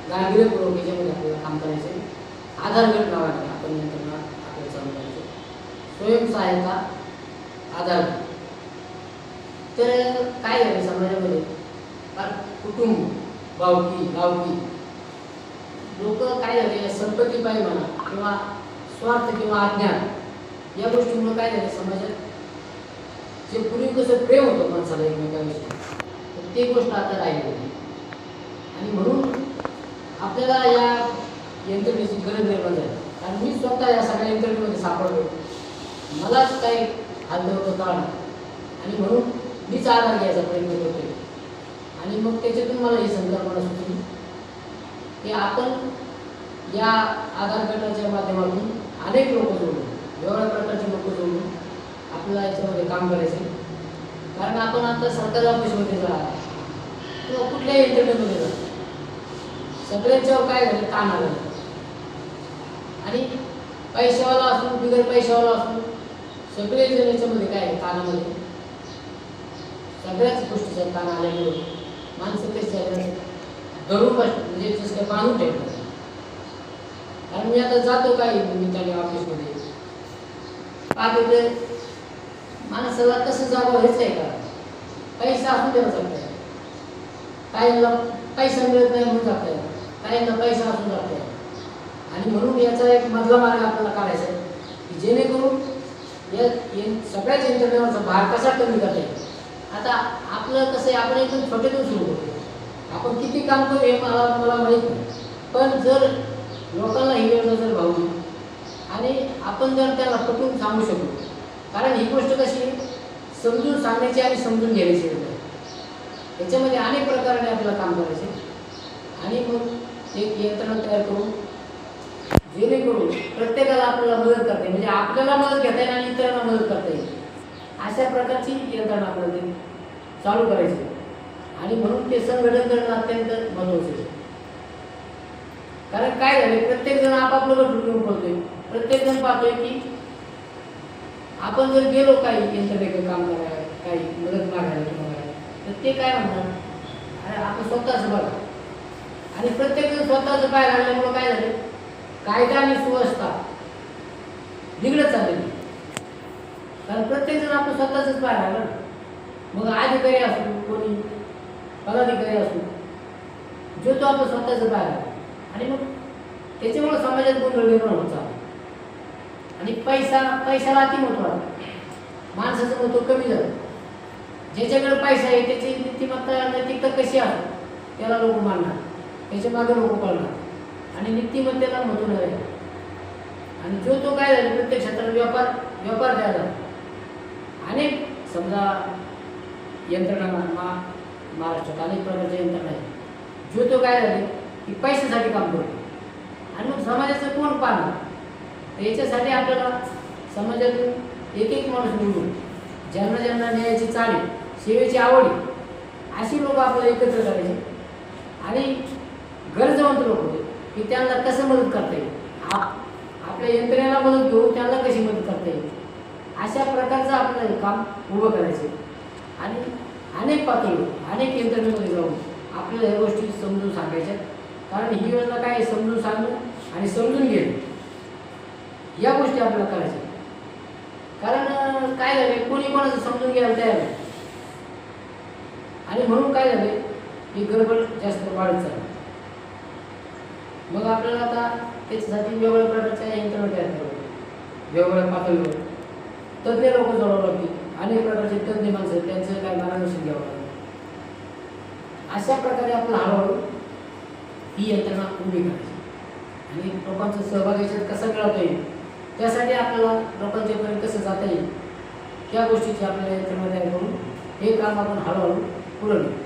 गांभीर्यपूर्वक याच्यामध्ये आपल्याला काम करायचे. आधार गट नावाने आपण यंत्रणा आपल्याला चालू करायची. स्वयंसहायता आधार गट. तर काय झालं समाजामध्ये, कुटुंब, भावकी, गावकी लोक काय झाले, संपत्ती पाहिजे म्हणा किंवा स्वार्थ किंवा अज्ञान या गोष्टीमुळे काय झालं समाजात, जे पूर्वी कसं प्रेम होतं माणसाला एकमेकांविषयी, तर ते गोष्ट आता राहिली नाही. आणि म्हणून आपल्याला या यंत्रणेची गरज निर्माण झाली. कारण मी स्वतः या सगळ्या यंत्रणेमध्ये सापडलो, मलाच काही हालत होतं आणि म्हणून मीच आधार घ्यायचा प्रयत्न करतोय. आणि मग त्याच्यातून मला ही संकल्पना सुचली की आपण या आधार गटाच्या माध्यमातून अनेक लोक जोडून, वेगवेगळ्या प्रकारचे लोक जोडून आपल्याला याच्यामध्ये काम करायचे. कारण आपण आता सरकारी ऑफिसमध्ये जा किंवा कुठल्याही यंत्रणेमध्ये जा, सगळ्यांच्यावर काय झालं, ताण आलं. आणि पैशावाला असू बिगर पैशावाला असू सगळे जण याच्यामध्ये काय आहे, ताणामध्ये सगळ्याच गोष्टीचा ताण आल्यामुळे माणसं कशी झाली, धरून म्हणजे जसं काय बांधून ठेवलं. कारण मी आता जातो काही निमित्ताने ऑफिसमध्ये, पाहतो ते माणसाला कसं जावं हेच आहे का, पैसा असून द्यावा जात आहे, काहींना पैसा मिळत नाही म्हणून जात आहे, काहींना पैसा असून जात आहे. आणि म्हणून याचा एक मधला मार्ग आपल्याला काढायचा आहे की जेणेकरून या सगळ्याच यंत्रणेवरचा भार कसा कमी करता येईल. आता आपलं कसं आहे, आपण एकदम छोट्यातून सुरू करतो, आपण किती काम करू हे मला माहीत नाही. पण जर लोकांना ही योजना जर भावली आणि आपण जर त्याला पटवून सांगू शकलो, कारण ही गोष्ट कशी समजून सांगण्याची आणि समजून घ्यायची आहे, याच्यामध्ये अनेक प्रकाराने आपल्याला काम करायचे. आणि मग एक यंत्रणा तयार करून जेणेकरून प्रत्येकाला आपल्याला मदत करता येईल, म्हणजे आपल्याला मदत घेता येईल आणि इतरांना मदत करता येईल, अशा प्रकारची यंत्रणा आपल्याला चालू करायची. आणि म्हणून ते संघटन करणं अत्यंत महत्त्वाचं आहे. कारण काय झाले, प्रत्येक जण आपापलं गट घेऊन बोलतोय, प्रत्येक जण पाहतोय की आपण जर गेलो काही यंत्रणेकडे काम करायला, काही मदत मागायला तुम्हाला, तर ते काय म्हणतात, अरे आपण स्वतःच बघा. आणि प्रत्येक जण स्वतःच पाय लागल्यामुळं काय झालं, कायदा आणि सुव्यवस्था बिघडत चाललेली. कारण प्रत्येक जण आपण स्वतःच पाय लागला, मग अधिकारी असू कोणी पदाधिकारी असू, जो तो आपण स्वतःच पाय लागला. आणि मग त्याच्यामुळे समाजात गोंधळ निर्माण होत चालला. आणि पैशाला अति महत्त्व आहे, माणसाचं महत्त्व कमी झालं. ज्याच्याकडे पैसा आहे त्याची नीतिमत्ता नैतिकता कशी आहे त्याला लोक मानणार, त्याच्या मागे लोक पळणार आणि नीतिमत्तेला महत्त्व नाही राहील. आणि जो तो काय झाले प्रत्येक क्षेत्रात व्यापार द्यायला अनेक समजा यंत्रणा महाराष्ट्रात अनेक प्रकारच्या यंत्रणा आहेत, जो तो काय झाले की पैशासाठी काम करतो. आणि मग समाजाचं कोण पाहणार, तर याच्यासाठी आपल्याला समाजातून एक माणूस निवडून ज्यांना न्यायाची चाळी, सेवेची आवड अशी लोक आपल्याला एकत्र करायचे. आणि गरजवंत लोक होते की त्यांना कसं मदत करता येईल, आपल्या यंत्रणेला मदत घेऊन त्यांना कशी मदत करता येईल, अशा प्रकारचं आपल्याला काम उभं करायचे. आणि अनेक पातळीवर अनेक यंत्रणेमध्ये जाऊन आपल्याला ह्या गोष्टी समजून सांगायच्या. कारण ही योजना काय समजून सांगणं आणि समजून घेणं या गोष्टी आपल्याला करायच्या. कारण काय झाले, कोणी कोणाचं समजून घ्यायला तयार नाही. आणि म्हणून काय झाले, ही गडबड जास्त वाढत चालली. मग आपल्याला आता त्याच्यासाठी वेगवेगळ्या प्रकारच्या यंत्रणा तयार करावं, वेगवेगळ्या पातळीवर तज्ज्ञ लोक जोडावं लागतील, अनेक प्रकारचे तज्ज्ञ माणसं त्यांचं काय मार्गदर्शन घ्यावं लागेल. अशा प्रकारे आपलं हळूहळू ही यंत्रणा उभी करायची. आणि लोकांचा सहभाग याच्यात कसा मिळवता येईल, त्यासाठी आपल्याला लोकांच्यापर्यंत कसं जाता येईल, त्या गोष्टीची आपल्याला यंत्रणा तयार करून हे काम आपण हळूहळू पुढे नेऊ.